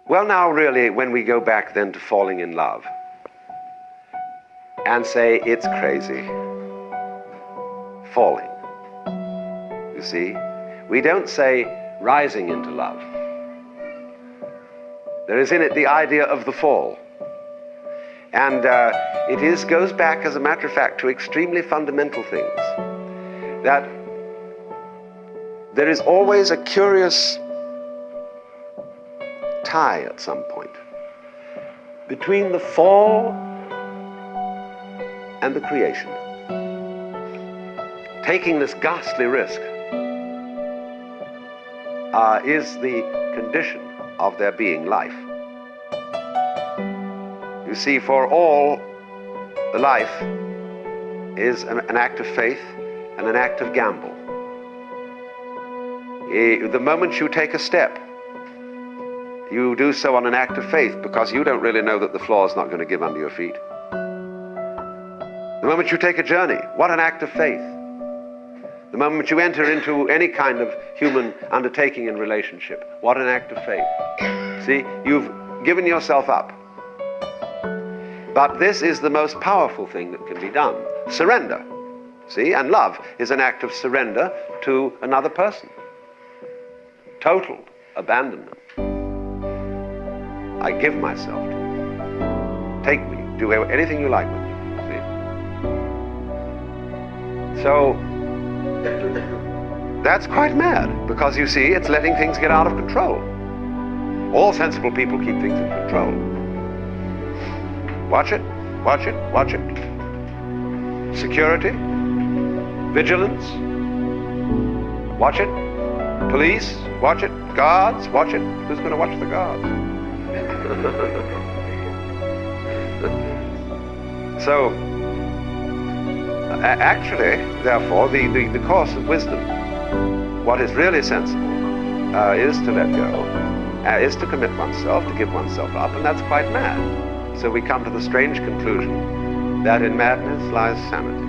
Well, now really, when we go back then to falling in love and say it's crazy, falling, you see, we don't say rising into love. There is in it the idea of the fall. And it goes back, as a matter of fact, to extremely fundamental things. That there is always a curious tie at some point between the fall and the creation. Taking this ghastly risk is the condition of there being life. You see, for all, the life is an act of faith and an act of gamble. The moment you take a step, you do so on an act of faith because you don't really know that the floor is not going to give under your feet. The moment you take a journey, what an act of faith. The moment you enter into any kind of human undertaking and relationship, what an act of faith. See, you've given yourself up. But this is the most powerful thing that can be done. Surrender. See, and love is an act of surrender to another person. Total abandonment. I give myself to you. Take me. Do anything you like with me. See? So, that's quite mad, because you see, it's letting things get out of control. All sensible people keep things in control. Watch it, watch it, watch it. Security, vigilance, watch it. Police, watch it. Guards, watch it. Who's going to watch the guards? So, actually, therefore, the course of wisdom, what is really sensible, is to let go, is to commit oneself, to give oneself up, and that's quite mad. So we come to the strange conclusion that in madness lies sanity.